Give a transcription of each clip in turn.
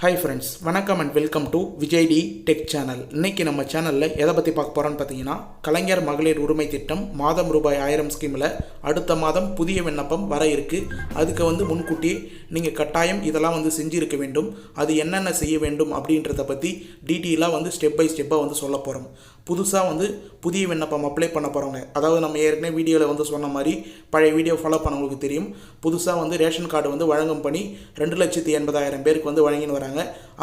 Hi friends, வணக்கம் and welcome to Vijay T tech channel. இன்றைக்கி நம்ம சேனலில் எதை பற்றி பார்க்க போகிறோன்னு பார்த்தீங்கன்னா, கலைஞர் மகளிர் உரிமை திட்டம் மாதம் ரூபாய் 1000 ஸ்கீமில் அடுத்த மாதம் புதிய விண்ணப்பம் வர இருக்குது. அதுக்கு முன்கூட்டியே நீங்கள் கட்டாயம் இதெல்லாம் செஞ்சுருக்க வேண்டும். அது என்னென்ன செய்ய வேண்டும் அப்படின்றத பற்றி டீட்டெயிலாக ஸ்டெப் பை ஸ்டெப்பாக சொல்ல போகிறோம். புதுசாக புதிய விண்ணப்பம் அப்ளை பண்ண போகிறவங்க, அதாவது நம்ம ஏற்கனவே வீடியோவில் சொன்ன மாதிரி பழைய வீடியோ ஃபாலோ பண்ணவங்களுக்கு தெரியும். புதுசாக ரேஷன் கார்டு வழங்கும் பணி 2,80,000 பேருக்கு வழங்கின்னு வராங்க.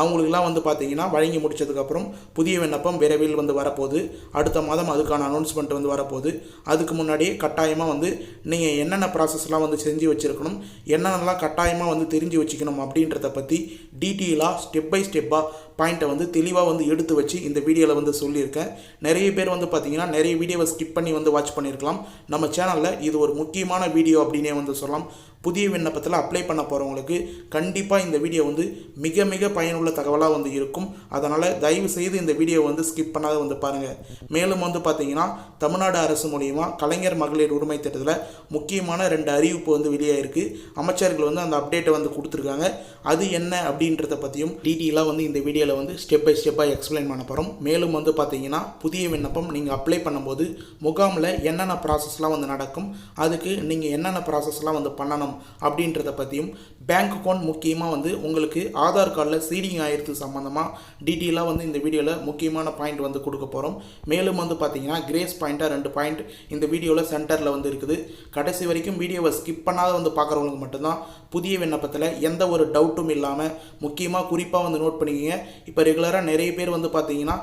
அவங்களுக்குலாம் பார்த்தீங்கன்னா வழங்கி முடிச்சதுக்கப்புறம் புதிய விண்ணப்பம் விரைவில் வரப்போகுது. அடுத்த மாதம் அதுக்கான அனௌன்ஸ்மெண்ட் வரப்போகுது. அதுக்கு முன்னாடியே கட்டாயமாக நீங்கள் என்னென்ன ப்ராசஸ்லாம் செஞ்சு வச்சுருக்கணும், என்னென்னலாம் கட்டாயமாக தெரிஞ்சு வச்சுக்கணும் அப்படின்றத பற்றி டீட்டெயிலாக ஸ்டெப் பை ஸ்டெப்பாக பாயிண்ட்டை தெளிவாக எடுத்து வச்சு இந்த வீடியோவில் சொல்லியிருக்கேன். நிறைய பேர் பார்த்தீங்கன்னா நிறைய வீடியோவை ஸ்கிப் பண்ணி வாட்ச் பண்ணியிருக்கலாம். நம்ம சேனலில் இது ஒரு முக்கியமான வீடியோ அப்படின்னே சொல்லலாம். புதிய விண்ணப்பத்தில் அப்ளை பண்ண போகிறவங்களுக்கு கண்டிப்பாக இந்த வீடியோ மிக மிக பயனுள்ள தகவலாக இருக்கும். அதனால் தயவு செய்து இந்த வீடியோ ஸ்கிப் பண்ணாத பாருங்கள். மேலும் பார்த்தீங்கன்னா தமிழ்நாடு அரசு மூலிமா கலைஞர் மகளிர் உரிமை திட்டத்தில் முக்கியமான 2 அறிவிப்பு வெளியாகிருக்கு. அமைச்சர்கள் அந்த அப்டேட்டை கொடுத்துருக்காங்க. அது என்ன அப்படின்றத பற்றியும் டீட்டெயிலாக இந்த வீடியோவில் ஸ்டெப் பை ஸ்டெப்பாக எக்ஸ்பிளைன் பண்ண போகிறோம். மேலும் பார்த்தீங்கன்னா புதிய விண்ணப்பம் நீங்கள் அப்ளை பண்ணும்போது முகாமில் என்னென்ன ப்ராசஸ்லாம் நடக்கும், அதுக்கு நீங்கள் என்னென்ன ப்ராசஸ்லாம் பண்ணணும் அப்படின்றத பற்றியும், பேங்க் அக்கௌண்ட் முக்கியமாக உங்களுக்கு ஆதார் கார்டில் சீடிங் ஆயிடுத்து சம்மந்தமாக டீட்டெயிலாக இந்த வீடியோவில் முக்கியமான பாயிண்ட் கொடுக்க போகிறோம். மேலும் பார்த்தீங்கன்னா கிரேஸ் பாயிண்ட்டாக 2 பாயிண்ட் இந்த வீடியோவில் சென்டரில் இருக்குது. கடைசி வரைக்கும் வீடியோவை ஸ்கிப் பண்ணாத பார்க்குறவங்களுக்கு மட்டும்தான் புதிய விண்ணப்பத்தில் எந்த ஒரு டவுட்டும் இல்லாமல் முக்கியமாக குறிப்பாக நோட் பண்ணிக்கிங்க. இப்போ ரெகுலராக நிறைய பேர் பார்த்தீங்கன்னா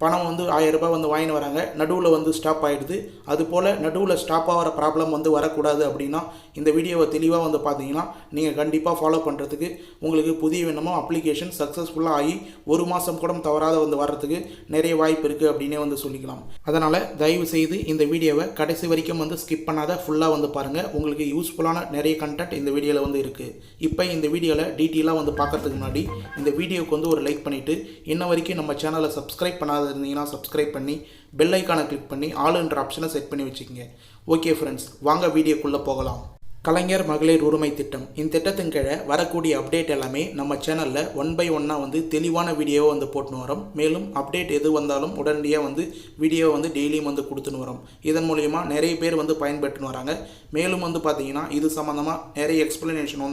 பணம் 1000 ரூபாய் வாங்கின்னு வராங்க, நடுவில் ஸ்டாப் ஆகிடுது. அதுபோல் நடுவில் ஸ்டாப் ஆகிற ப்ராப்ளம் வரக்கூடாது அப்படின்னா இந்த வீடியோவை தெளிவாக பார்த்தீங்கன்னா நீங்கள் கண்டிப்பாக ஃபாலோ பண்ணுறதுக்கு உங்களுக்கு புதிய விண்ணப்பம் அப்ளிகேஷன் சக்ஸஸ்ஃபுல்லாக ஆகி 1 மாதம் கூட தவறாத வர்றதுக்கு நிறைய வாய்ப்பு இருக்குது அப்படின்னே சொல்லிக்கலாம். அதனால் தயவு செய்து இந்த வீடியோவை கடைசி வரைக்கும் ஸ்கிப் பண்ணாத ஃபுல்லாக பாருங்கள். உங்களுக்கு யூஸ்ஃபுல்லான நிறைய கண்டென்ட் இந்த வீடியோவில் இருக்குது. இப்போ இந்த வீடியோவில் டீட்டெயிலாக பார்க்கறதுக்கு முன்னாடி இந்த வீடியோவுக்கு ஒரு லைக் பண்ணிவிட்டு இன்ன வரைக்கும் நம்ம சேனலை சப்ஸ்கிரைப் பண்ணாத இருந்தீங்கன்னா சப்ஸ்கிரைப் பண்ணி பெல் ஐக்கானை கிளிக் பண்ணி ஆல்ன்ற ஆப்ஷனை செட் பண்ணி வச்சுக்கோங்க. ஓகே ஃப்ரெண்ட்ஸ், வாங்க வீடியோக்குள்ளே போகலாம். கலைஞர் மகளிர் உரிமை திட்டம், இந்த திட்டத்தின் கீழே வரக்கூடிய அப்டேட் எல்லாமே நம்ம சேனலில் 1 by 1 தெளிவான வீடியோவை போட்டுன்னு வரோம். மேலும் அப்டேட் எது வந்தாலும் உடனடியாக வீடியோவை டெய்லியும் கொடுத்துன்னு வரோம். இதன் மூலயமா நிறைய பேர் பயன்பெற்றுன்னு வராங்க. மேலும் பார்த்தீங்கன்னா இது சம்மந்தமாக நிறைய எக்ஸ்பிளனேஷன்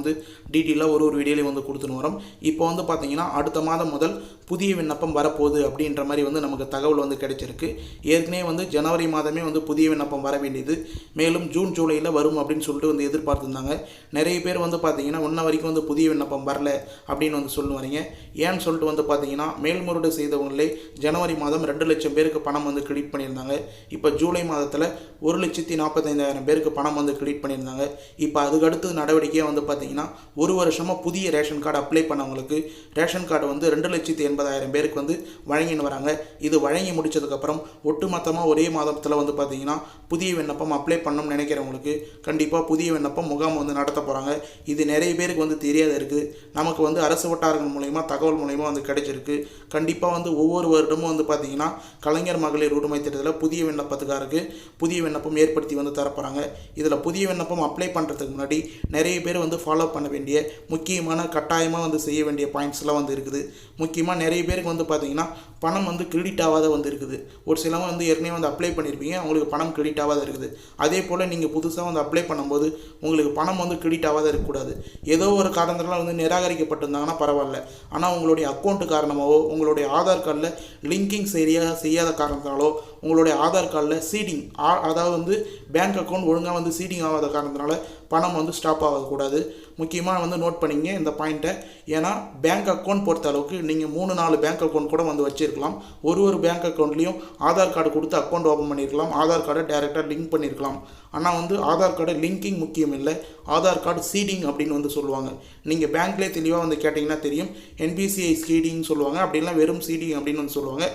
டீட்டெயிலாக ஒரு வீடியோலையும் கொடுத்துன்னு வரோம். இப்போ பார்த்தீங்கன்னா அடுத்த மாதம் முதல் புதிய விண்ணப்பம் வரப்போகுது அப்படின்ற மாதிரி நமக்கு தகவல் கிடைச்சிருக்கு. ஏற்கனவே ஜனவரி மாதமே புதிய விண்ணப்பம் வர வேண்டியது. மேலும் ஜூன் ஜூலையில் வரும் அப்படின்னு சொல்லிட்டு எதிர்பார்த்துருந்தாங்க. நிறைய பேர் பார்த்தீங்கன்னா இன்ன வரைக்கும் புதிய விண்ணப்பம் வரல அப்படின்னு சொல்லுவாங்க. ஏன்னு சொல்லிட்டு பார்த்தீங்கன்னா மேல்முறையீடு செய்தவங்களே ஜனவரி மாதம் 2 லட்சம் பேருக்கு பணம் கிரெடிட் பண்ணியிருந்தாங்க. இப்போ ஜூலை மாதத்தில் 1,45,000 பேருக்கு பணம் கிரெடிட் பண்ணியிருந்தாங்க. இப்போ அதுக்கு அடுத்த நடவடிக்கையாக பார்த்தீங்கன்னா 1 வருஷமாக புதிய ரேஷன் கார்டு அப்ளை பண்ணவங்களுக்கு ரேஷன் கார்டு 2,80,000 பேருக்கு வழங்கின்னு வராங்க. இது வழங்கி முடிச்சதுக்கப்புறம் ஒட்டுமொத்தமாக ஒரே மாதத்தில் பார்த்தீங்கன்னா புதிய விண்ணப்பம் அப்ளை பண்ணணும்னு நினைக்கிறவங்களுக்கு கண்டிப்பாக புதிய விண்ணப்பம் முகாம் நடத்த போகிறாங்க. இது நிறைய பேருக்கு தெரியாத இருக்குது. நமக்கு அரசு வட்டாரங்கள் மூலயமா தகவல் மூலயமா கிடைச்சிருக்கு. கண்டிப்பாக ஒவ்வொரு வருடமும் பார்த்தீங்கன்னா கலைஞர் மகளிர் உரிமை திட்டத்தில் புதிய விண்ணப்பத்துக்காருக்கு புதிய விண்ணப்பம் ஏற்படுத்தி தரப்போகிறாங்க. இதில் புதிய விண்ணப்பம் அப்ளை பண்ணுறதுக்கு முன்னாடி நிறைய பேர் ஃபாலோ பண்ண வேண்டிய முக்கியமான கட்டாயமாக செய்ய வேண்டிய பாயிண்ட்ஸ்லாம் இருக்குது. முக்கியமாக நிறைய பேருக்கு பார்த்தீங்கன்னா பணம் கிரெடிட் ஆகாத இருக்குது. ஒரு சிலவங்க ஏற்கனவே அப்ளை பண்ணியிருப்பீங்க, அவங்களுக்கு பணம் கிரெடிட் ஆகாத இருக்குது. அதே போல் நீங்கள் புதுசாக அப்ளை பண்ணும்போது உங்களுக்கு பணம் கிரெடிட் ஆகாத இருக்கக்கூடாது. ஏதோ ஒரு காரணத்தினால நிராகரிக்கப்பட்டிருந்தாங்கன்னா பரவாயில்ல. ஆனால் உங்களுடைய அக்கௌண்ட்டு காரணமாகவோ உங்களுடைய ஆதார் கார்டில் லிங்கிங் செய்யாத காரணத்தினாலோ உங்களுடைய ஆதார் கார்டில் சீடிங், அதாவது பேங்க் அக்கௌண்ட் ஒழுங்காக சீடிங் ஆகாத காரணத்தினால பணம் ஸ்டாப் ஆகக்கூடாது. முக்கியமாக நோட் பண்ணிங்க இந்த பாயிண்ட்டை. ஏன்னா பேங்க் அக்கௌண்ட் பொறுத்த அளவுக்கு நீங்கள் 3-4 பேங்க் அக்கௌண்ட் கூட வச்சுருக்கலாம். ஒரு பேங்க் அக்கௌண்ட்லேயும் ஆதார் கார்டு கொடுத்து அக்கௌண்ட் ஓப்பன் பண்ணியிருக்கலாம். ஆதார் கார்டை டேரெக்டாக லிங்க் பண்ணியிருக்கலாம். ஆனால் ஆதார் கார்டு லிங்கிங் முக்கியம் இல்லை, ஆதார் கார்டு சீடிங் அப்படின்னு சொல்லுவாங்க. நீங்கள் பேங்க்லேயே தெளிவாக கேட்டிங்கன்னா தெரியும். NPCI சீடிங் சொல்லுவாங்க, அப்படின்லாம் வெறும் சீடிங் அப்படின்னு சொல்லுவாங்க.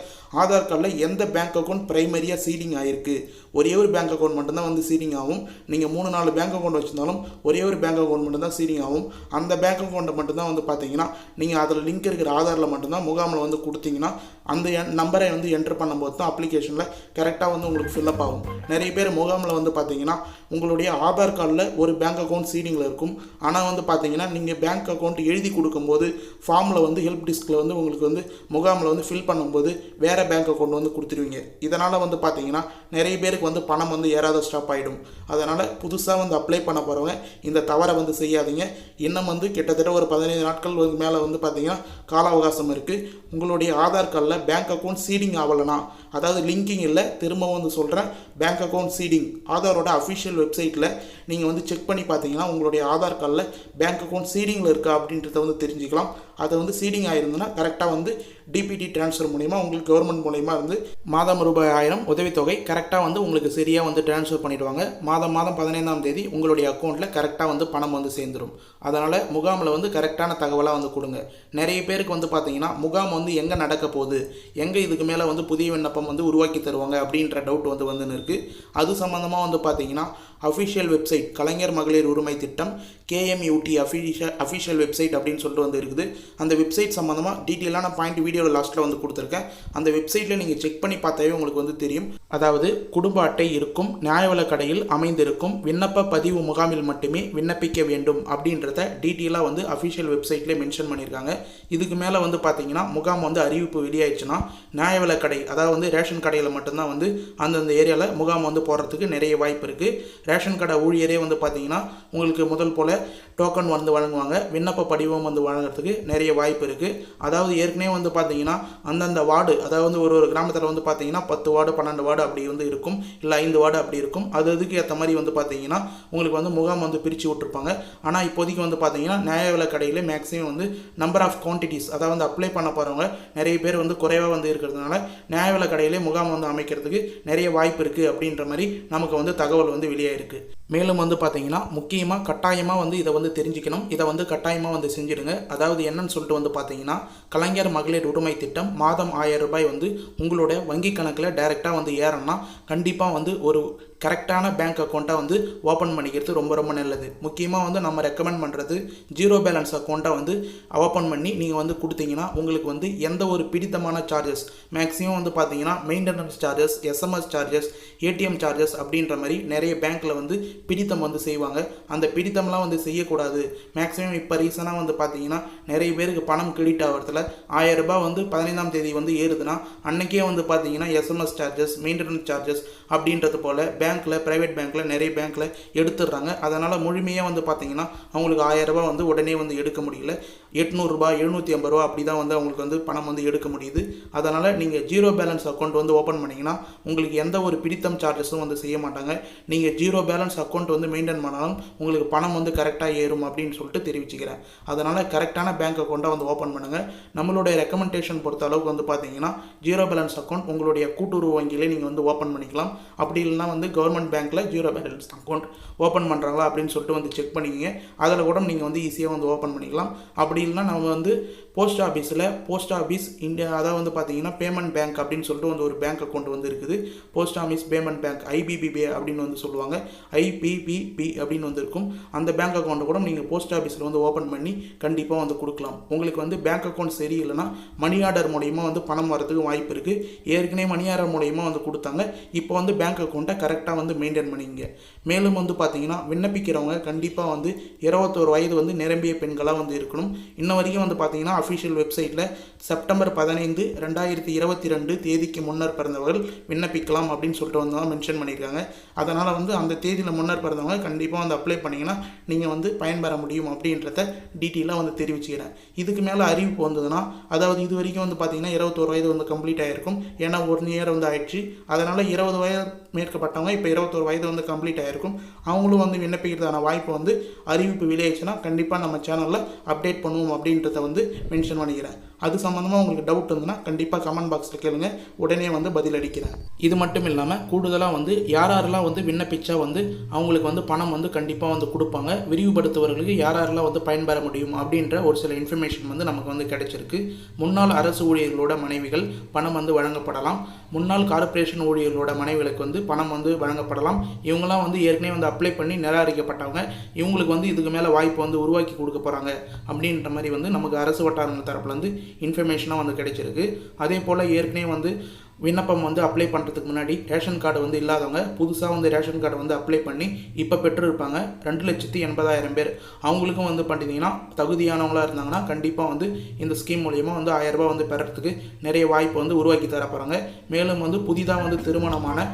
ஆதார் கார்டில் எந்த பேங்க் அக்கௌண்ட் ப்ரைமரியாக சீடிங் ஆகிருக்கு, ஒரே ஒரு பேங்க் அக்கௌண்ட் மட்டும்தான் வந்து சீடிங் ஆகும். நீங்கள் 3-4 பேங்க் அக்கௌண்ட் வச்சுருந்தாலும் ஒரே ஒரு பேங்க் அக்கௌண்ட் மட்டும்தான் சீடிங் ஆகும். அந்த பேங்க் அக்கௌண்ட்டை மட்டும்தான் வந்து பார்த்தீங்கன்னா நீங்கள் அதில் லிங்க் இருக்கிற ஆதாரில் மட்டும்தான் முகாமில் வந்து கொடுத்தீங்கன்னா அந்த நம்பரை வந்து என்ட்ரு பண்ணும்போது தான் அப்ளிகேஷனில் கரெக்டாக வந்து உங்களுக்கு ஃபில்லப் ஆகும். நிறைய பேர் முகாமில் வந்து பார்த்தீங்கன்னா உங்களுடைய ஆதார் கார்டில் ஒரு பேங்க் அக்கௌண்ட் சீடிங்கில் இருக்கும். ஆனால் வந்து பார்த்தீங்கன்னா நீங்கள் பேங்க் அக்கௌண்ட் எழுதி கொடுக்கும்போது ஃபார்மில் வந்து ஹெல்ப் டிஸ்கில் வந்து உங்களுக்கு வந்து முகாமில் வந்து ஃபில் பண்ணும்போது வேறு பேங்க் அக்கௌண்ட் வந்து கொடுத்துருவீங்க. இதனால் வந்து பார்த்தீங்கன்னா நிறைய பேருக்கு வந்து பணம் வந்து ஏறாத ஸ்டாப் ஆகிடும். அதனால் புதுசாக வந்து அப்ளை பண்ண போகிறவங்க இந்த தவறை வந்து செய்யாதீங்க. இன்னும் வந்து கிட்டத்தட்ட ஒரு 15 நாட்கள் மேலே வந்து பார்த்தீங்கன்னா கால அவகாசம் இருக்குது. உங்களுடைய ஆதார் கார்டில் பேங்க் அக்கௌண்ட் சீடிங் ஆகலைன்னா, அதாவது லிங்கிங் இல்லை, திரும்பவும் வந்து சொல்கிறேன், பேங்க் அக்கௌண்ட் சீடிங் ஆதாரோட அஃபிஷியல் வெப்சைட்டில் நீங்கள் வந்து செக் பண்ணி பார்த்தீங்கன்னா உங்களுடைய ஆதார் கார்டில் பேங்க் அக்கௌண்ட் சீடிங்கில் இருக்கா அப்படின்றத வந்து தெரிஞ்சுக்கலாம். அதை வந்து சீடிங் ஆகிருந்ததுன்னா கரெக்டாக வந்து டிபிடி ட்ரான்ஸ்ஃபர் மூலிமா உங்களுக்கு கவர்மெண்ட் மூலிமா இருந்து மாதம் ரூபாய் 1000 உதவித்தொகை கரெக்டாக வந்து உங்களுக்கு சரியாக வந்து ட்ரான்ஸ்ஃபர் பண்ணிவிடுவாங்க. மாதம் 15ஆம் தேதி உங்களுடைய அக்கௌண்ட்டில் கரெக்டாக வந்து பணம் வந்து சேர்ந்துடும். அதனால் முகாமில் வந்து கரெக்டான தகவலாக வந்து கொடுங்க. நிறைய பேருக்கு வந்து பார்த்தீங்கன்னா முகாம் வந்து எங்கே நடக்க போகுது, எங்கே இதுக்கு மேலே வந்து புதிய விண்ணப்பம் வந்து உருவாக்கி தருவாங்க அப்படின்ற டவுட் வந்துன்னு இருக்குது. அது சம்மந்தமாக வந்து பார்த்தீங்கன்னா அஃபிஷியல் வெப்சைட் கலைஞர் மகளிர் உரிமை திட்டம் KMUT அஃபிஷியல் வெப்சைட் அப்படின்னு சொல்லிட்டு வந்து இருக்குது. அந்த வெப்சைட் சம்மந்தமாக டீட்டெயிலான பாயிண்ட் வீடியோவில் லாஸ்ட்டில் வந்து கொடுத்துருக்கேன். அந்த வெப்சைட்டில் நீங்கள் செக் பண்ணி பார்த்தாவே உங்களுக்கு வந்து தெரியும். அதாவது குடும்ப அட்டை இருக்கும், நியாய விலைக் கடையில் அமைந்திருக்கும், விண்ணப்ப பதிவு முகாமில் மட்டுமே விண்ணப்பிக்க வேண்டும் அப்படின்றத டீட்டெயிலாக வந்து அஃபிஷியல் வெப்சைட்லேயே மென்ஷன் பண்ணியிருக்காங்க. இதுக்கு மேலே வந்து பார்த்தீங்கன்னா முகாம் வந்து அறிவிப்பு வெளியாயிடுச்சுன்னா நியாய விலைக் கடை, அதாவது வந்து ரேஷன் கடையில் மட்டும்தான் வந்து அந்தந்த ஏரியாவில் முகாம் வந்து போடுறதுக்கு நிறைய வாய்ப்பு இருக்குது. ரேஷன் கடை ஊழியரே வந்து பார்த்தீங்கன்னா உங்களுக்கு முதல் போல் டோக்கன் வந்து வழங்குவாங்க. விண்ணப்ப படிவம் வந்து வழங்குறதுக்கு நிறைய வாய்ப்பு இருக்குது. அதாவது ஏற்கனவே வந்து பார்த்தீங்கன்னா அந்தந்த வார்டு, அதாவது வந்து ஒரு கிராமத்தில் வந்து பார்த்தீங்கன்னா 10 வார்டு 12 வார்டு அப்படி வந்து இருக்கும், இல்லை 5 வார்டு அப்படி இருக்கும். அதுக்கு ஏற்ற மாதிரி வந்து பார்த்தீங்கன்னா உங்களுக்கு வந்து முகாம் வந்து பிரித்து விட்டுருப்பாங்க. ஆனால் இப்போதைக்கு வந்து பார்த்தீங்கன்னா நியாய விலைக் கடையில் மேக்ஸிமம் வந்து நம்பர் ஆஃப் குவான்டிட்டிஸ், அதாவது வந்து அப்ளை பண்ண போகிறவங்க நிறைய பேர் வந்து குறைவாக வந்து இருக்கிறதுனால நியாய விலைக் கடையிலே முகாம் வந்து அமைக்கிறதுக்கு நிறைய வாய்ப்பு இருக்குது அப்படின்ற மாதிரி நமக்கு வந்து தகவல் வந்து வெளியாயிருக்கு. மேலும் வந்து பார்த்தீங்கன்னா முக்கியமாக கட்டாயமாக வந்து இதை வந்து தெரிஞ்சுக்கணும். இதை வந்து கட்டாயமாக வந்து செஞ்சுடுங்க. அதாவது என்னன்னு சொல்லிட்டு வந்து பார்த்தீங்கன்னா கலைஞர் மகளிர் உரிமை திட்டம் மாதம் 1000 ரூபாய் வந்து உங்களோட வங்கி கணக்கில் டைரெக்டாக வந்து ஏறணும்னா கண்டிப்பாக வந்து ஒரு கரெக்டான பேங்க் அக்கௌண்ட்டை வந்து ஓப்பன் பண்ணிக்கிறது ரொம்ப ரொம்ப நல்லது. முக்கியமாக வந்து நம்ம ரெக்கமெண்ட் பண்ணுறது ஜீரோ பேலன்ஸ் அக்கௌண்ட்டை வந்து ஓப்பன் பண்ணி நீங்கள் வந்து கொடுத்தீங்கன்னா உங்களுக்கு வந்து எந்த ஒரு பிடித்தமான சார்ஜஸ், மேக்ஸிமம் வந்து பார்த்தீங்கன்னா maintenance charges, SMS charges, ATM charges அப்படின்ற மாதிரி நிறைய பேங்க்கில் வந்து பிடித்தம் வந்து செய்வாங்க. அந்த பிடித்தம்லாம் வந்து செய்யக்கூடாது. மேக்ஸிமம் இப்போ ரீசனாக வந்து பார்த்தீங்கன்னா நிறைய பேருக்கு பணம் கிரெடிட் ஆகிறதுல 1000 ரூபாய் வந்து 15ஆம் தேதி வந்து ஏறுதுன்னா அன்றைக்கே வந்து பார்த்தீங்கன்னா SMS சார்ஜஸ், மெயின்டெனன்ஸ் சார்ஜஸ் அப்படின்றது போல் பேங்க்கில், ப்ரைவேட் பேங்க்கில், நிறைய பேங்க்கில் எடுத்துடுறாங்க. அதனால் முழுமையாக வந்து பார்த்தீங்கன்னா அவங்களுக்கு 1000 ரூபாய் வந்து உடனே வந்து எடுக்க முடியல. 800 ரூபாய் 750 ரூபா அப்படி தான் வந்து அவங்களுக்கு வந்து பணம் வந்து எடுக்க முடியுது. அதனால் நீங்கள் ஜீரோ பேலன்ஸ் அக்கௌண்ட் வந்து ஓப்பன் பண்ணிங்கன்னா உங்களுக்கு எந்த ஒரு பிடித்தம் சார்ஜஸும் வந்து செய்ய மாட்டாங்க. நீங்கள் ஜீரோ பேலன்ஸ் அக்கௌண்ட் வந்து மெயின்டைன் பண்ணாலும் உங்களுக்கு பணம் வந்து கரெக்டாக ஏறும் அப்படின்னு சொல்லிட்டு தெரிவிச்சுக்கிறேன். அதனால் கரெக்டான பேங்க் அக்கௌண்ட்டை வந்து ஓப்பன் பண்ணுங்கள். நம்மளுடைய ரெக்கமெண்டேஷன் பொறுத்த அளவுக்கு வந்து பார்த்தீங்கன்னா ஜீரோ பேலன்ஸ் அக்கௌண்ட் உங்களுடைய கூட்டுறவு வங்கியிலே நீங்கள் வந்து ஓப்பன் பண்ணிக்கலாம். அப்படி இல்லைனா வந்து கவர்மெண்ட் பேங்க்கில் ஜீரோ பேலன்ஸ் அக்கௌண்ட் ஓப்பன் பண்ணுறாங்களா அப்படின்னு சொல்லிட்டு வந்து செக் பண்ணிக்கிங்க. அதில் கூட நீங்கள் வந்து ஈஸியாக வந்து ஓப்பன் பண்ணிக்கலாம். அப்படி இல்லைனா நம்ம வந்து போஸ்ட் ஆஃபீஸ் இந்தியா, அதாவது வந்து பார்த்தீங்கன்னா பேமெண்ட் பேங்க் அப்படின்னு சொல்லிட்டு வந்து ஒரு பேங்க் அக்கௌண்ட் வந்து இருக்குது. Post office payment bank IBPB அப்படின்னு வந்து சொல்லுவாங்க. IPPB அப்படின்னு வந்து இருக்கும். அந்த பேங்க் அக்கௌண்ட்டை கூட நீங்கள் போஸ்ட் ஆஃபீஸில் வந்து ஓப்பன் பண்ணி கண்டிப்பாக வந்து கொடுக்கலாம். உங்களுக்கு வந்து பேங்க் அக்கௌண்ட் சரியில்லைன்னா மணி ஆர்டர் மூலயமா வந்து பணம் வரதுக்கு வாய்ப்பு இருக்குது. ஏற்கனவே மணி ஆர்டர் மூலயமா வந்து கொடுத்தாங்க. இப்போ வந்து பேங்க் அக்கௌண்ட்டை கரெக்டாக வந்து மெயின்டைன் பண்ணிங்க. மேலும் வந்து பார்த்தீங்கன்னா விண்ணப்பிக்கிறவங்க கண்டிப்பாக வந்து 21 வயது வந்து நிரம்பிய பெண்களாக வந்து இருக்கணும். இன்ன வரைக்கும் வந்து பார்த்தீங்கன்னா அஃபிஷியல் வெப்சைட்டில் செப்டம்பர் 15, 2022 தேதிக்கு முன்னர் பிறந்தவர்கள் விண்ணப்பிக்கலாம் அப்படின்னு சொல்லிட்டு வந்து மென்ஷன் பண்ணியிருக்காங்க. அதனால் வந்து அந்த தேதியில் முன்னர் பிறந்தவங்க கண்டிப்பாக வந்து அப்ளை பண்ணிங்கன்னா நீங்கள் வந்து பயன்பெற முடியும் அப்படின்றத டீட்டெயிலாக வந்து தெரிவிச்சுக்கிறேன். இதுக்கு மேலே அறிவிப்பு வந்ததுன்னா, அதாவது இது வரைக்கும் வந்து பார்த்தீங்கன்னா 21 வயது வந்து கம்ப்ளீட் ஆகிருக்கும். ஏன்னா 1 இயர் வந்து ஆயிடுச்சு. அதனால் 20 வயது மேற்பட்டவங்க இப்போ 21 வயது வந்து கம்ப்ளீட் ஆகிருக்கும். அவங்களும் வந்து விண்ணப்பிக்கிறதான வாய்ப்பு வந்து அறிவிப்பு வெளியாச்சுன்னா கண்டிப்பாக நம்ம சேனலில் அப்டேட் பண்ணுவோம் அப்படின்றத வந்து மென்ஷன் பண்ணிக்கிறேன். அது சம்மந்தமாக உங்களுக்கு டவுட் இருந்ததுன்னா கண்டிப்பாக கமெண்ட் பாக்ஸில் கேளுங்க, உடனே வந்து பதில் அளிக்கிறேன். இது மட்டும் இல்லாமல் கூடுதலாக வந்து யாரெல்லாம் வந்து விண்ணப்பிச்சா வந்து அவங்களுக்கு வந்து பணம் வந்து கண்டிப்பாக வந்து கொடுப்பாங்க, விரிவுபடுத்துவர்களுக்கு யாரெல்லாம் வந்து பயன்பெற முடியும் அப்படின்ற ஒரு சில இன்ஃபர்மேஷன் வந்து நமக்கு வந்து கிடைச்சிருக்கு. முன்னாள் அரசு ஊழியர்களோட மனைவிகள் பணம் வந்து வழங்கப்படலாம். முன்னாள் கார்ப்பரேஷன் ஊழியர்களோட மனைவிகளுக்கு வந்து பணம் வந்து வழங்கப்படலாம். இவங்களாம் வந்து ஏற்கனவே வந்து அப்ளை பண்ணி நிராகரிக்கப்பட்டவங்க, இவங்களுக்கு வந்து இதுக்கு மேலே வாய்ப்பு வந்து உருவாக்கி கொடுக்க போகிறாங்க அப்படின்ற மாதிரி வந்து நமக்கு அரசு வட்டாரங்கள் தரப்புல வந்து இன்ஃபர்மேஷனாக வந்து கிடைச்சிருக்கு. அதே போல் ஏற்கனவே வந்து விண்ணப்பம் வந்து அப்ளை பண்ணுறதுக்கு முன்னாடி ரேஷன் கார்டு வந்து இல்லாதவங்க புதுசாக வந்து ரேஷன் கார்டு வந்து அப்ளை பண்ணி இப்போ பெற்றிருப்பாங்க 2,80,000 பேர். அவங்களுக்கும் வந்து பார்த்தீங்கன்னா தகுதியானவங்களாக இருந்தாங்கன்னா கண்டிப்பாக வந்து இந்த ஸ்கீம் மூலிமா வந்து 1000 ரூபாய் வந்து பெறத்துக்கு நிறைய வாய்ப்பு வந்து உருவாக்கி தர போகிறாங்க. மேலும் வந்து புதிதாக வந்து திருமணமான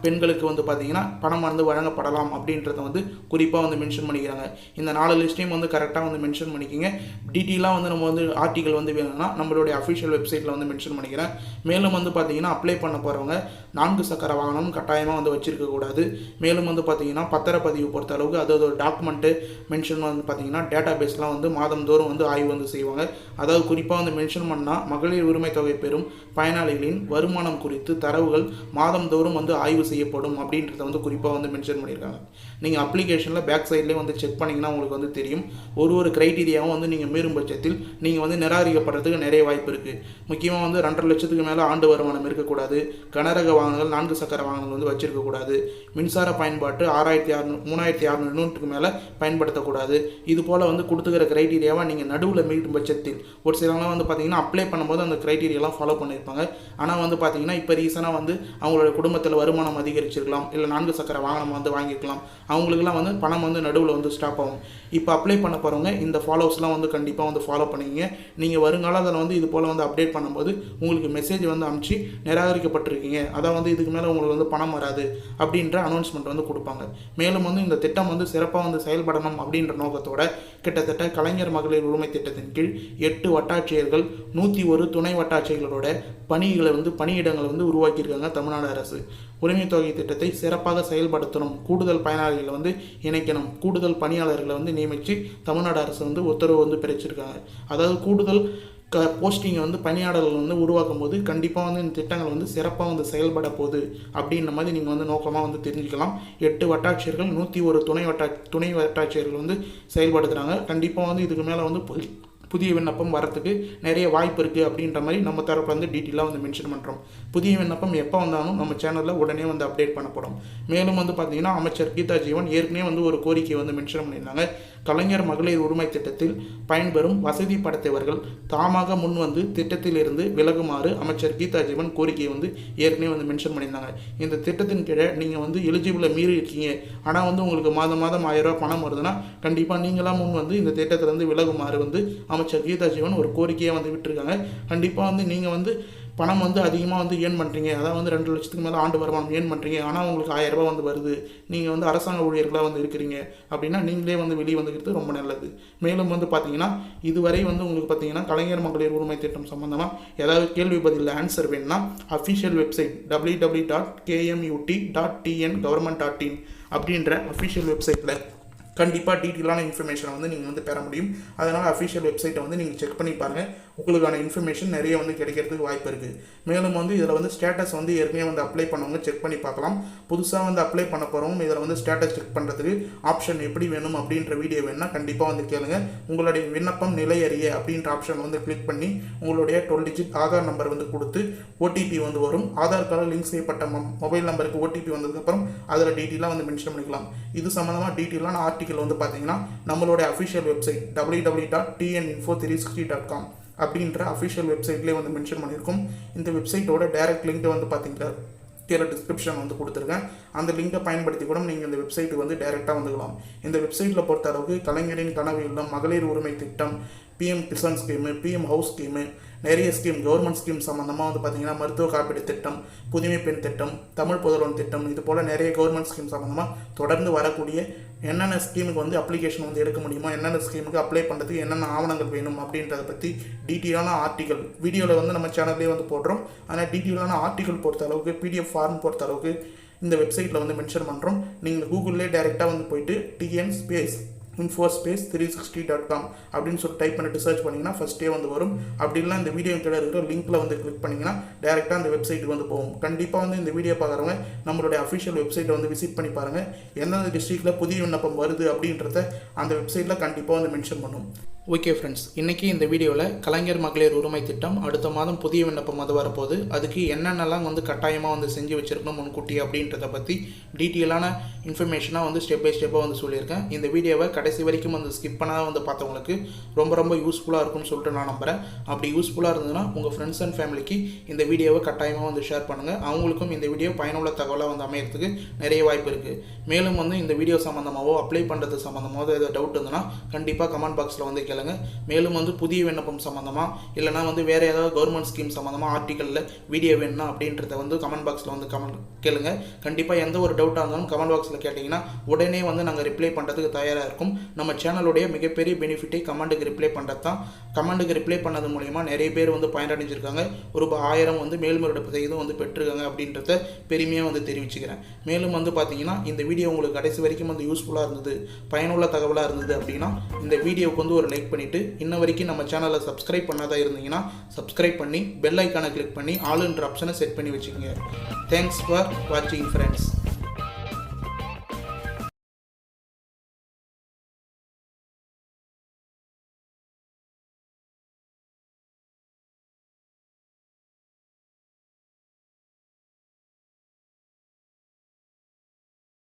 பெண்களுக்கு வந்து பார்த்தீங்கன்னா பணம் வந்து வழங்கப்படலாம் அப்படின்றத வந்து குறிப்பாக வந்து மென்ஷன் பண்ணிக்கிறாங்க. இந்த 4 லிஸ்ட்டையும் வந்து கரெக்டாக வந்து மென்ஷன் பண்ணிக்கிங்க. டீட்டெயிலாக வந்து நம்ம வந்து ஆர்டிகல் வந்து வேணும்னா நம்மளுடைய அஃபிஷியல் வெப்சைட்டில் வந்து மென்ஷன் பண்ணிக்கிறேன். மேலும் வந்து பார்த்தீங்கன்னா அப்ளை பண்ண போகிறவங்க 4 சக்கர வாகனம் கட்டாயமாக வந்து வச்சுருக்கக்கூடாது. மேலும் வந்து பார்த்தீங்கன்னா பத்திரப்பதிவு பொறுத்த அளவுக்கு அதாவது ஒரு டாக்குமெண்ட்டு மென்ஷன் வந்து பார்த்தீங்கன்னா டேட்டா பேஸ்லாம் வந்து மாதந்தோறும் வந்து ஆய்வு வந்து செய்வாங்க. அதாவது குறிப்பாக வந்து மென்ஷன் பண்ணால் மகளிர் உரிமை தொகை பெறும் பயனாளிகளின் வருமானம் குறித்து தரவுகள் மாதந்தோறும் வந்து ஆய்வு செய்யப்படும் அப்படின்றத வந்து குறிப்பாக வந்து மென்ஷன் பண்ணியிருக்காங்க. நீங்கள் அப்ளிகேஷனில் பேக் சைட்லேயே வந்து செக் பண்ணிங்கன்னா உங்களுக்கு வந்து தெரியும். ஒரு க்ரைட்டீரியாவும் வந்து நீங்கள் மீறும் பட்சத்தில் நீங்கள் வந்து நிராகரிக்கப்படுறதுக்கு நிறைய வாய்ப்பு இருக்குது. முக்கியமாக வந்து 2.5 லட்சத்துக்கு மேலே ஆண்டு வருமானம் இருக்கக்கூடாது, கனரக வாகனங்கள் 4 சக்கர வாகனங்கள் வந்து வச்சிருக்கக்கூடாது, மின்சார பயன்பாட்டு 3,600 யூனிட்டுக்கு மேலே பயன்படுத்தக்கூடாது. இது போல் வந்து கொடுத்துக்கிற க்ரைட்டீரியாவை நீங்கள் நடுவில் மீறும் பட்சத்தில் ஒரு சிலவங்களாம் வந்து பார்த்தீங்கன்னா அப்ளை பண்ணும்போது அந்த க்ரைட்டீரியாலாம் ஃபாலோ பண்ணியிருப்பாங்க. ஆனால் வந்து பார்த்தீங்கன்னா இப்போ ரீசனாக வந்து அவங்களோட குடும்பத்தில் வருமானம் அதிகரிச்சிருக்கலாம், இல்லை 4 சக்கர வாகனம் வந்து வாங்கியிருக்கலாம், அவங்களுக்குலாம் வந்து பணம் வந்து நடுவில் வந்து ஸ்டாப் ஆகும். இப்போ அப்ளை பண்ண போகிறவங்க இந்த ஃபாலோஸ்லாம் வந்து கண்டிப்பாக வந்து ஃபாலோ பண்ணிங்க. நீங்கள் வருங்காலத்தில் வந்து இது போல் வந்து அப்டேட் பண்ணும்போது உங்களுக்கு மெசேஜ் வந்து அனுப்பிச்சு நிராகரிக்கப்பட்டிருக்கீங்க, அதான் வந்து இதுக்கு மேலே உங்களுக்கு வந்து பணம் வராது அப்படின்ற அனௌன்ஸ்மெண்ட் வந்து கொடுப்பாங்க. மேலும் வந்து இந்த திட்டம் வந்து சிறப்பாக வந்து செயல்படணும் அப்படின்ற நோக்கத்தோட கிட்டத்தட்ட கலைஞர் மகளிர் உரிமை திட்டத்தின் கீழ் 8 வட்டாட்சியர்கள் 101 துணை வட்டாட்சியர்களோட பணியிடங்களை வந்து உருவாக்கியிருக்காங்க தமிழ்நாடு அரசு. உரிமை தொகை திட்டத்தை சிறப்பாக செயல்படுத்தணும், கூடுதல் பயனாளிகளை வந்து இணைக்கணும், கூடுதல் பணியாளர்களை வந்து நியமித்து தமிழ்நாடு அரசு வந்து உத்தரவு வந்து பிறப்பிச்சிருக்காங்க. அதாவது கூடுதல் போஸ்டிங்கை வந்து பணியாளர்கள் வந்து உருவாக்கும் போது கண்டிப்பாக வந்து இந்த திட்டங்கள் வந்து சிறப்பாக வந்து செயல்பட போகுது அப்படின்ற மாதிரி நீங்கள் வந்து நோக்கமாக வந்து தெரிஞ்சுக்கலாம். 8 வட்டாட்சியர்கள் 101 துணை வட்டாட்சியர்கள் வந்து செயல்படுத்துகிறாங்க. கண்டிப்பாக வந்து இதுக்கு மேலே வந்து புதிய விண்ணப்பம் வரத்துக்கு நிறைய வாய்ப்பு இருக்குது அப்படின்ற மாதிரி நம்ம தரப்பில் வந்து டீட்டெயிலாக வந்து மென்ஷன் பண்ணுறோம். புதிய விண்ணப்பம் எப்போ வந்தாலும் நம்ம சேனலில் உடனே வந்து அப்டேட் பண்ணப்படும். மேலும் வந்து பார்த்திங்கன்னா அமைச்சர் கீதா ஜீவன் ஏற்கனவே வந்து ஒரு கோரிக்கையை வந்து மென்ஷன் பண்ணியிருந்தாங்க. கலைஞர் மகளிர் உரிமை திட்டத்தில் பயன்பெறும் வசதி படைத்தவர்கள் தாமாக முன் வந்து திட்டத்தில் இருந்து விலகுமாறு அமைச்சர் கீதா ஜீவன் கோரிக்கையை வந்து ஏற்கனவே வந்து மென்ஷன் பண்ணியிருந்தாங்க. இந்த திட்டத்தின் கீழே நீங்கள் வந்து எலிஜிபிளை மீறி இருக்கீங்க, ஆனால் வந்து உங்களுக்கு மாதம் 1000 ரூபா பணம் வருதுன்னா கண்டிப்பாக நீங்களாம் முன் வந்து இந்த திட்டத்திலேருந்து விலகுமாறு வந்து அமைச்சர் கீதா ஜீவன் ஒரு கோரிக்கையாக வந்து விட்டுருக்காங்க. கண்டிப்பாக வந்து நீங்கள் வந்து பணம் வந்து அதிகமாக வந்து ஏர்ன் பண்ணுறீங்க, அதான் வந்து 2 லட்சத்துக்கு மேலே ஆண்டு வருமானம் ஏர்ன் பண்ணுறீங்க, ஆனால் உங்களுக்கு 1000 ரூபா வந்து வருது, நீங்கள் வந்து அரசாங்க ஊழியர்களாக வந்து இருக்கிறீங்க அப்படின்னா நீங்களே வந்து வெளியே வந்துக்கிறது ரொம்ப நல்லது. மேலும் வந்து பார்த்தீங்கன்னா இதுவரை வந்து உங்களுக்கு பார்த்தீங்கன்னா கலைஞர் மகளிர் உரிமை திட்டம் சம்மந்தமாக ஏதாவது கேள்வி பதில் ஆன்சர் வேணும்னா அஃபிஷியல் வெப்சைட் www.kmut.tn.government.in அப்படின்ற அஃபிஷியல் வெப்சைட்டில் கண்டிப்பாக டீட்டெயிலான இன்ஃபர்மேஷனை வந்து நீங்கள் வந்து பெற முடியும். அதனால் அஃபிஷியல் வெப்சைட்டை வந்து நீங்கள் செக் பண்ணி பாருங்கள், உங்களுக்கான இன்ஃபர்மேஷன் நிறைய வந்து கிடைக்கிறதுக்கு வாய்ப்பு இருக்குது. மேலும் வந்து இதில் வந்து ஸ்டேட்டஸ் வந்து ஏற்கனவே வந்து அப்ளை பண்ணவங்க செக் பண்ணி பார்க்கலாம். புதுசாக வந்து அப்ளை பண்ண போகிறவங்க இதில் வந்து ஸ்டேட்டஸ் செக் பண்ணுறதுக்கு ஆப்ஷன் எப்படி வேணும் அப்படின்ற வீடியோ வேணும்னா கண்டிப்பாக வந்து கேளுங்க. உங்களுடைய விண்ணப்பம் நிலை அறிய அப்படின்ற ஆப்ஷன் வந்து கிளிக் பண்ணி உங்களுடைய 12 டிஜிட் ஆதார் நம்பர் வந்து கொடுத்து ஓடிபி வந்து வரும். ஆதார் கார்டு லிங்க் செய்யப்பட்ட மொபைல் நம்பருக்கு ஓடிபி வந்ததுக்கப்புறம் அதில் டீட்டெயிலாக வந்து மென்ஷன் பண்ணிக்கலாம். இது சம்மந்தமாக டீட்டெயிலான ஆர்டிகல் வந்து பார்த்தீங்கன்னா நம்மளுடைய அஃபிஷியல் வெப்சைட் www.tn info360.com அப்படின்ற அஃபிஷியல் வெப்சைட்லேயே வந்து மென்ஷன் பண்ணியிருக்கோம். இந்த வெப்சைட்டோட டைரக்ட் லிங்க் வந்து பார்த்தீங்கன்னா கீழே டிஸ்கிரிப்ஷன் வந்து கொடுத்துருக்கேன். அந்த லிங்கை பயன்படுத்தி கூட நீங்கள் இந்த வெப்சைட்டுக்கு வந்து டைரெக்டாக வந்துக்கலாம். இந்த வெப்சைட்டில் பொறுத்த அளவுக்கு கலைஞரின் கனவு இல்லம், மகளிர் உரிமை திட்டம், PM Kisan scheme, PM house scheme, நிறைய ஸ்கீம் கவர்மெண்ட் ஸ்கீம் சம்மந்தமாக வந்து பார்த்திங்கன்னா மருத்துவ காப்பீடு திட்டம், புதுமை பெண் திட்டம், தமிழ் புதல்வன் திட்டம், இது போல் நிறைய கவர்மெண்ட் ஸ்கீம் சம்மந்தமாக தொடர்ந்து வரக்கூடிய என்னென்ன ஸ்கீமுக்கு வந்து அப்ளிகேஷன் வந்து எடுக்க முடியுமோ, என்னென்ன ஸ்கீமுக்கு அப்ளை பண்ணுறதுக்கு என்னென்ன ஆவணங்கள் வேணும் அப்படின்றத பற்றி டீட்டெயிலான ஆர்டிகல் வீடியோவில் வந்து நம்ம சேனல்லேயே வந்து போடுறோம். ஆனால் டீட்டெயிலான ஆர்டிகல் பொறுத்த அளவுக்கு பிடிஎஃப் ஃபார்ம் பொறுத்த அளவுக்கு இந்த வெப்சைட்டில் வந்து மென்ஷன் பண்ணுறோம். நீங்கள் கூகுள்லேயே டைரெக்டாக வந்து போயிட்டு TN infospace360.com அப்படின்னு சொல்லி டைப் பண்ணிட்டு சர்ச் பண்ணிங்கன்னா ஃபஸ்ட்டே வந்து வரும். அப்படி இல்லை இந்த வீடியோ கீழே இருக்கிற லிங்க்கில் வந்து கிளிக் பண்ணிங்கன்னா டேரெக்டாக அந்த வெப்சைட்டுக்கு வந்து போகும். கண்டிப்பாக வந்து இந்த வீடியோ பார்க்குறவங்க நம்மளுடைய அஃபிஷியல் வெப்சைட்டை வந்து விசிட் பண்ணி பாருங்கள். எந்தெந்த டிஸ்ட்ரிக்டில் புதிய விண்ணப்பம் வருது அப்படின்றத அந்த வெப்சைட்டில் கண்டிப்பாக வந்து மென்ஷன் பண்ணும். ஓகே ஃப்ரெண்ட்ஸ், இன்றைக்கி இந்த வீடியோவில் கலைஞர் மகளிர் உரிமை திட்டம் அடுத்த மாதம் புதிய விண்ணப்பம் வந்து வரப்போகுது. அதுக்கு என்னென்னலாம் வந்து கட்டாயமாக வந்து செஞ்சு வச்சுருக்கணும் முன்கூட்டி அப்படின்றத பற்றி டீட்டெயிலான இன்ஃபர்மேஷனாக வந்து ஸ்டெப் பை ஸ்டெப்பாக வந்து சொல்லியிருக்கேன். இந்த வீடியோவை கடைசி வரைக்கும் வந்து ஸ்கிப் பண்ணாத வந்து பார்த்தவங்களுக்கு ரொம்ப யூஸ்ஃபுல்லாக இருக்கும்னு சொல்லிட்டு நான் நம்புகிறேன். அப்படி யூஸ்ஃபுல்லாக இருந்ததுன்னா உங்கள் ஃப்ரெண்ட்ஸ் அண்ட் ஃபேமிலிக்கு இந்த வீடியோவை கட்டாயமாக வந்து ஷேர் பண்ணுங்கள். அவங்களுக்கும் இந்த வீடியோ பயனுள்ள தகவலாக வந்து அமையறதுக்கு நிறைய வாய்ப்பு இருக்குது. மேலும் வந்து இந்த வீடியோ சம்மந்தமாகவோ அப்ளை பண்ணுறது சம்மந்தமாகவோ ஏதாவது டவுட் இருந்ததுன்னா கண்டிப்பாக கமெண்ட் பாக்ஸில் வந்து கேளுங்க. மேலும் வந்து புதிய விண்ணப்பம் சம்மந்தமாக இல்லைனா வந்து வேறு ஏதாவது கவர்மெண்ட் ஸ்கீம் சம்மந்தமாக ஆர்டிக்கலில் வீடியோ வேணும்னா அப்படின்றத வந்து கமெண்ட் பாக்ஸில் வந்து கேளுங்க. கண்டிப்பாக எந்த ஒரு டவுட்டாக இருந்தாலும் கமெண்ட் பாக்ஸில் கேட்டிங்கன்னா உடனே வந்து நாங்கள் ரிப்ளை பண்ணுறதுக்கு தயாராக இருக்கும். நம்ம சேனலுடைய மிகப்பெரிய பெனிஃபிட்டே கமெண்ட்டுக்கு ரிப்ளை பண்ணுறது தான். கமெண்ட்டுக்கு ரிப்ளை பண்ணது மூலிமா நிறைய பேர் வந்து பயனடைஞ்சிருக்காங்க. ஒரு 1000 வந்து மேல்முறையீடு செய்தும் வந்து பெற்றிருக்காங்க அப்படின்றத பெருமையாக வந்து தெரிவிச்சுக்கிறேன். மேலும் வந்து பார்த்தீங்கன்னா இந்த வீடியோ உங்களுக்கு கடைசி வரைக்கும் வந்து யூஸ்ஃபுல்லாக இருந்தது, பயனுள்ள தகவலாக இருந்தது அப்படின்னா இந்த வீடியோவுக்கு வந்து ஒரு லைக் பண்ணிவிட்டு இன்ன வரைக்கும் நம்ம சேனலை சப்ஸ்கிரைப் பண்ணாதான் இருந்தீங்கன்னா சப்ஸ்கிரைப் பண்ணி பெல் ஐக்கானை கிளிக் பண்ணி ஆல்ன்ற ஆப்ஷனை செட் பண்ணி வச்சுக்கோங்க. தேங்க்ஸ் ஃபார் வாட்சிங் ஃப்ரெண்ட்ஸ்.